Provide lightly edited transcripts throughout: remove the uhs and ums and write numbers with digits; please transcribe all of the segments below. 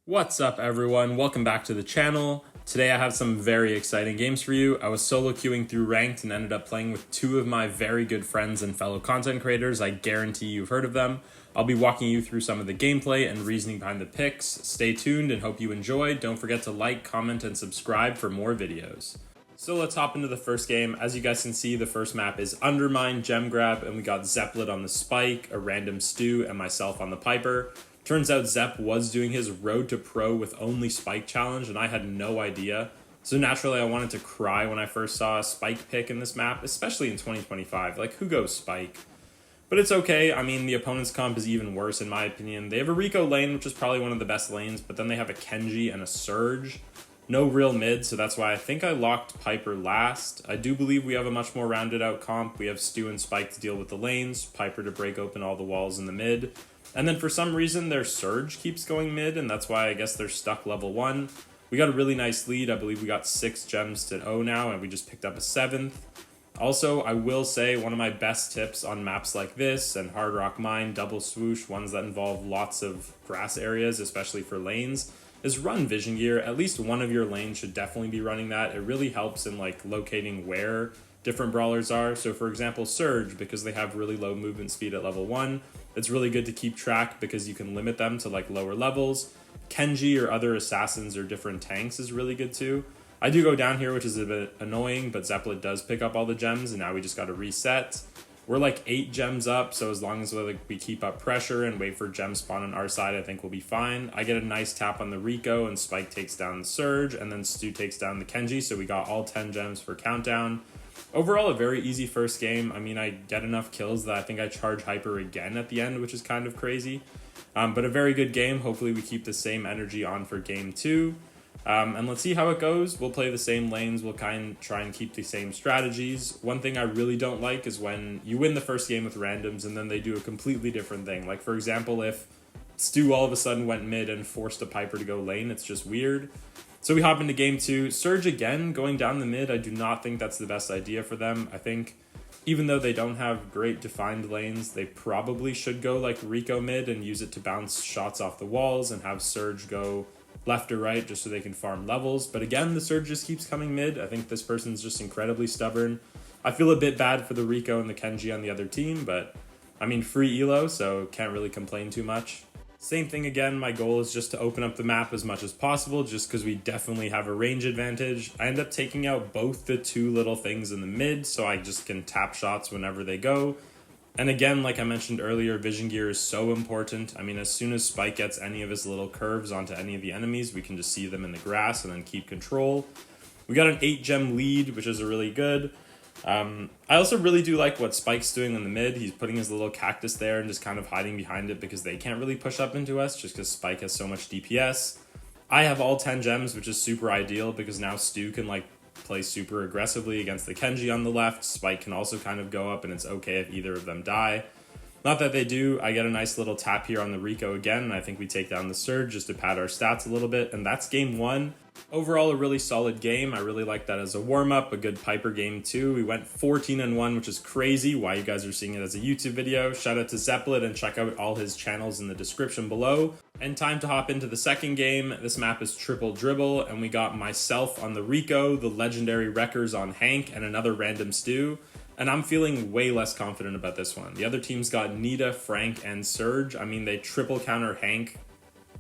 What's up everyone, welcome back to the channel. Today I have some very exciting games for you. I was solo queuing through ranked and ended up playing with two of my very good friends and fellow content creators. I guarantee you've heard of them. I'll be walking you through some of the gameplay and reasoning behind the picks. Stay tuned and hope you enjoy. Don't forget to like, comment, and subscribe for more videos. So let's hop into the first game. As you guys can see, the first map is Undermine Gem Grab, and we got Zepplet on the Spike, a random Stu, and myself on the Piper. Turns out Zepp was doing his Road to Pro with only Spike challenge, and I had no idea. So naturally, I wanted to cry when I first saw a Spike pick in this map, especially in 2025. Like, who goes Spike? But it's okay. I mean, the opponent's comp is even worse, in my opinion. They have a Rico lane, which is probably one of the best lanes, but then they have a Kenji and a Surge. No real mid, so that's why I think I locked Piper last. I do believe we have a much more rounded out comp. We have Stu and Spike to deal with the lanes, Piper to break open all the walls in the mid. And then for some reason, their Surge keeps going mid, and that's why I guess they're stuck level 1. We got a really nice lead. I believe we got 6 gems to 0 now, and we just picked up a 7th. Also, I will say one of my best tips on maps like this and Hard Rock Mine, Double Swoosh, ones that involve lots of grass areas, especially for lanes, is run Vision Gear. At least one of your lanes should definitely be running that. It really helps in like locating where different brawlers are. So for example, Surge, because they have really low movement speed at level 1, it's really good to keep track because you can limit them to like lower levels. Kenji or other assassins or different tanks is really good too. I do go down here, which is a bit annoying, but Zepplet does pick up all the gems, and now we just got to reset. We're like 8 gems up, so as long as we keep up pressure and wait for gem spawn on our side, I think we'll be fine. I get a nice tap on the Rico, and Spike takes down the Surge, and then Stu takes down the Kenji, so we got all 10 gems for countdown. Overall, a very easy first game. I mean, I get enough kills that I think I charge Hyper again at the end, which is kind of crazy. But a very good game. Hopefully we keep the same energy on for game 2. And let's see how it goes. We'll play the same lanes. We'll try and keep the same strategies. One thing I really don't like is when you win the first game with randoms and then they do a completely different thing. Like, for example, if Stu all of a sudden went mid and forced a Piper to go lane, it's just weird. So we hop into game 2. Surge again, going down the mid. I do not think that's the best idea for them. I think even though they don't have great defined lanes, they probably should go like Rico mid and use it to bounce shots off the walls and have Surge go left or right just so they can farm levels. But again, the Surge just keeps coming mid. I think this person's just incredibly stubborn. I feel a bit bad for the Rico and the Kenji on the other team, but I mean, free elo, so can't really complain too much. Same thing again, my goal is just to open up the map as much as possible just because we definitely have a range advantage. I end up taking out both the 2 little things in the mid so I just can tap shots whenever they go. And again, like I mentioned earlier, Vision Gear is so important. I mean, as soon as Spike gets any of his little curves onto any of the enemies, we can just see them in the grass and then keep control. We got an 8 gem lead, which is really good. I also really do like what Spike's doing in the mid. He's putting his little cactus there and just kind of hiding behind it because they can't really push up into us just because Spike has so much DPS. I have all 10 gems, which is super ideal because now Stu can like play super aggressively against the Kenji on the left. Spike can also kind of go up and it's okay if either of them die. Not that they do. I get a nice little tap here on the Rico again, and I think we take down the Surge just to pad our stats a little bit, and that's game 1. Overall, a really solid game. I really like that as a warm-up, a good Piper game too. We went 14-1, which is crazy. Why you guys are seeing it as a YouTube video. Shout out to Zepplet and check out all his channels in the description below. And time to hop into the second game. This map is Triple Dribble, and we got myself on the Rico, the legendary Wreckers on Hank, and another random Stu. And I'm feeling way less confident about this one. The other team's got Nita, Frank, and Surge. I mean, they triple counter Hank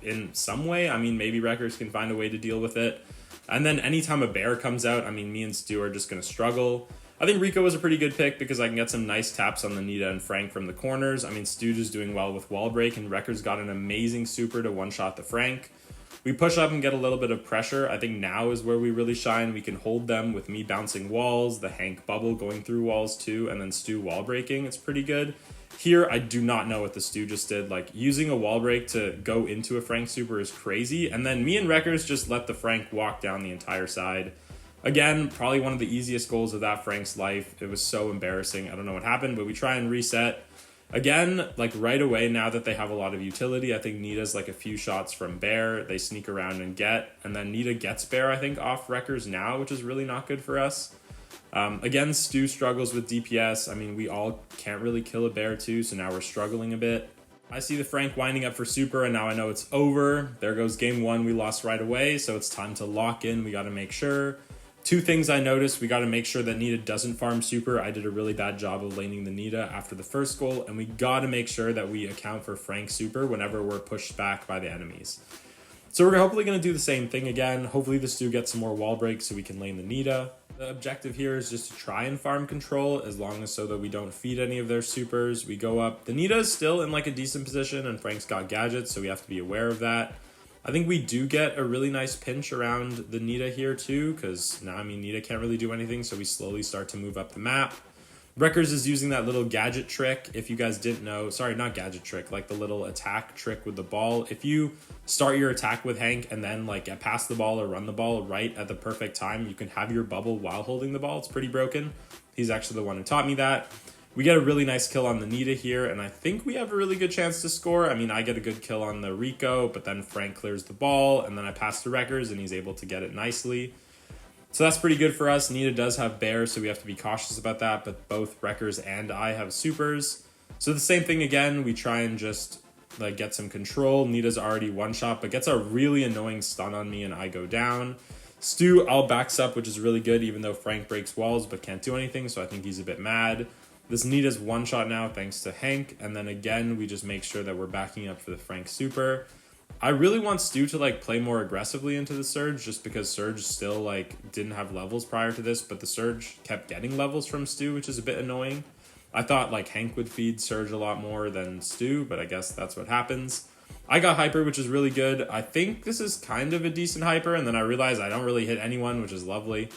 in some way. I mean, maybe Wreckers can find a way to deal with it. And then anytime a bear comes out, I mean, me and Stu are just going to struggle. I think Rico was a pretty good pick because I can get some nice taps on the Nita and Frank from the corners. I mean, Stu is doing well with wall break, and Wreckers got an amazing super to one-shot the Frank. We push up and get a little bit of pressure. I think now is where we really shine. We can hold them with me bouncing walls, the Hank bubble going through walls too, and then Stu wall breaking. It's pretty good. Here, I do not know what the Stu just did. Like, using a wall break to go into a Frank super is crazy. And then me and Wreckers just let the Frank walk down the entire side. Again, probably one of the easiest goals of that Frank's life. It was so embarrassing. I don't know what happened, but we try and reset. Again, like right away, now that they have a lot of utility, I think Nita's like a few shots from Bear. They sneak around and get. And then Nita gets Bear, I think, off Wreckers now, which is really not good for us. Again, Stu struggles with DPS. I mean, we all can't really kill a Bear too, so now we're struggling a bit. I see the Frank winding up for super, and now I know it's over. There goes game one. We lost right away, so it's time to lock in. We got to make sure. Two things I noticed. We got to make sure that Nita doesn't farm super. I did a really bad job of laning the Nita after the first goal, and we got to make sure that we account for Frank super whenever we're pushed back by the enemies. So we're hopefully going to do the same thing again. Hopefully the Stu gets some more wall breaks so we can lane the Nita. The objective here is just to try and farm control as long as so that we don't feed any of their supers. We go up. The Nita is still in like a decent position and Frank's got gadgets, so we have to be aware of that. I think we do get a really nice pinch around the Nita here too, because now, Nita can't really do anything, so we slowly start to move up the map. Wreckers is using that little gadget trick. If you guys didn't know, sorry, not gadget trick, like the little attack trick with the ball. If you start your attack with Hank and then like get past the ball or run the ball right at the perfect time, you can have your bubble while holding the ball. It's pretty broken. He's actually the one who taught me that. We get a really nice kill on the Nita here, and I think we have a really good chance to score. I get a good kill on the Rico, but then Frank clears the ball, and then I pass to Wreckers, and he's able to get it nicely. So that's pretty good for us. Nita does have Bear, so we have to be cautious about that, but both Wreckers and I have supers. So the same thing again, we try and just like get some control. Nita's already one shot, but gets a really annoying stun on me and I go down. Stu all backs up, which is really good, even though Frank breaks walls but can't do anything, so I think he's a bit mad. This Nita's one shot now thanks to Hank, and then again, we just make sure that we're backing up for the Frank super. I really want Stu to like play more aggressively into the Surge, just because Surge still like didn't have levels prior to this, but the Surge kept getting levels from Stu, which is a bit annoying. I thought like Hank would feed Surge a lot more than Stu, but I guess that's what happens. I got Hyper, which is really good. I think this is kind of a decent Hyper, and then I realized I don't really hit anyone, which is lovely.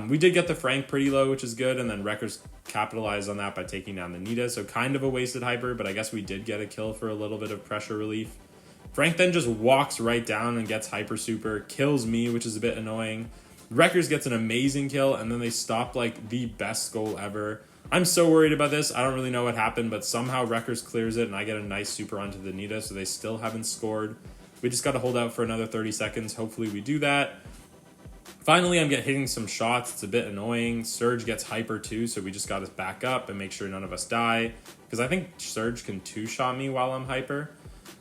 We did get the Frank pretty low, which is good, and then Wreckers capitalized on that by taking down the Nita, so kind of a wasted Hyper, but I guess we did get a kill for a little bit of pressure relief. Frank then just walks right down and gets Hyper Super, kills me, which is a bit annoying. Wreckers gets an amazing kill, and then they stop like the best goal ever. I'm so worried about this. I don't really know what happened, but somehow Wreckers clears it, and I get a nice super onto the Nita, so they still haven't scored. We just got to hold out for another 30 seconds. Hopefully we do that. Finally, I'm hitting some shots. It's a bit annoying. Surge gets Hyper too, so we just got to back up and make sure none of us die, because I think Surge can two-shot me while I'm Hyper.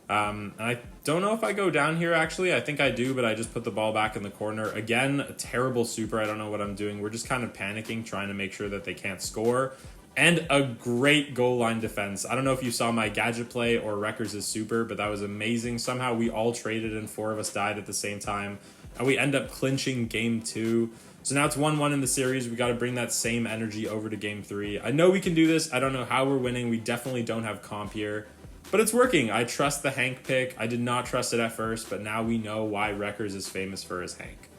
And I don't know if I go down here, actually. I think I do, but I just put the ball back in the corner. Again, a terrible super. I don't know what I'm doing. We're just kind of panicking, trying to make sure that they can't score. And a great goal line defense. I don't know if you saw my gadget play or Wreckers' super, but that was amazing. Somehow we all traded and 4 of us died at the same time. And we end up clinching game 2. So now it's 1-1 in the series. We got to bring that same energy over to game 3. I know we can do this. I don't know how we're winning. We definitely don't have comp here. But it's working. I trust the Hank pick. I did not trust it at first, but now we know why Wreckers is famous for his Hank.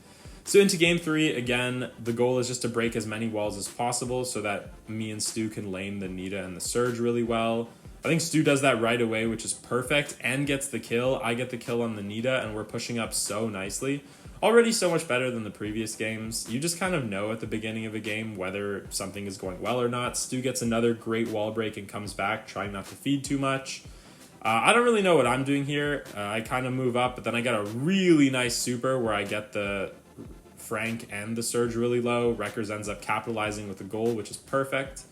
So into game 3, again, the goal is just to break as many walls as possible so that me and Stu can lane the Nita and the Surge really well. I think Stu does that right away, which is perfect, and gets the kill. I get the kill on the Nita, and we're pushing up so nicely. Already so much better than the previous games. You just kind of know at the beginning of a game whether something is going well or not. Stu gets another great wall break and comes back, trying not to feed too much. I don't really know what I'm doing here. I kind of move up, but then I get a really nice super where I get the Frank and the Surge really low. Wreckers ends up capitalizing with a goal, which is perfect.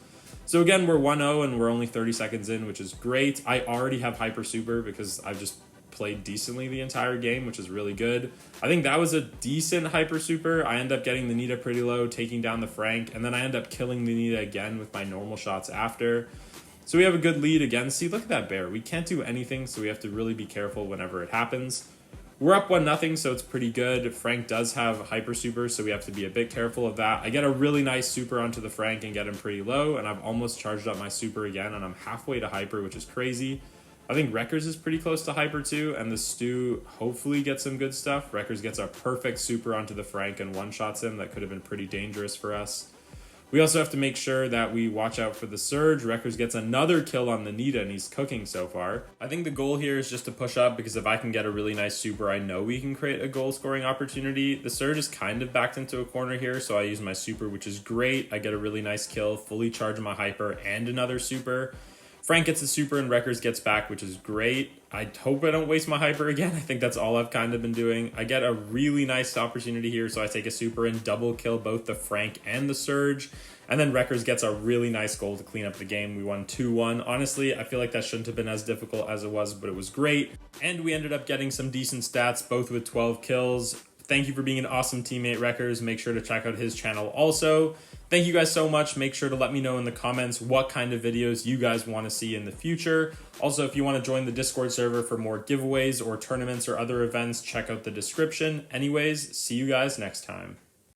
So again, we're 1-0 and we're only 30 seconds in, which is great. I already have Hyper Super because I've just played decently the entire game, which is really good. I think that was a decent Hyper Super. I end up getting the Nita pretty low, taking down the Frank, and then I end up killing the Nita again with my normal shots after. So we have a good lead again. See, look at that bear. We can't do anything, so we have to really be careful whenever it happens. We're up 1-0, so it's pretty good. Frank does have Hyper Super, so we have to be a bit careful of that. I get a really nice super onto the Frank and get him pretty low, and I've almost charged up my super again, and I'm halfway to Hyper, which is crazy. I think Wreckers is pretty close to Hyper too, and the Stu hopefully gets some good stuff. Wreckers gets a perfect super onto the Frank and one-shots him. That could have been pretty dangerous for us. We also have to make sure that we watch out for the Surge. Wreckers gets another kill on the Nita, and he's cooking so far. I think the goal here is just to push up, because if I can get a really nice super, I know we can create a goal-scoring opportunity. The Surge is kind of backed into a corner here, so I use my super, which is great. I get a really nice kill, fully charge my Hyper, and another super. Frank gets a super and Wreckers gets back, which is great. I hope I don't waste my hyper again. I think that's all I've kind of been doing. I get a really nice opportunity here, so I take a super and double kill both the Frank and the Surge. And then Wreckers gets a really nice goal to clean up the game. We won 2-1. Honestly, I feel like that shouldn't have been as difficult as it was, but it was great. And we ended up getting some decent stats, both with 12 kills. Thank you for being an awesome teammate, Wreckers. Make sure to check out his channel also. Thank you guys so much. Make sure to let me know in the comments what kind of videos you guys want to see in the future. Also, if you want to join the Discord server for more giveaways or tournaments or other events, check out the description. Anyways, see you guys next time.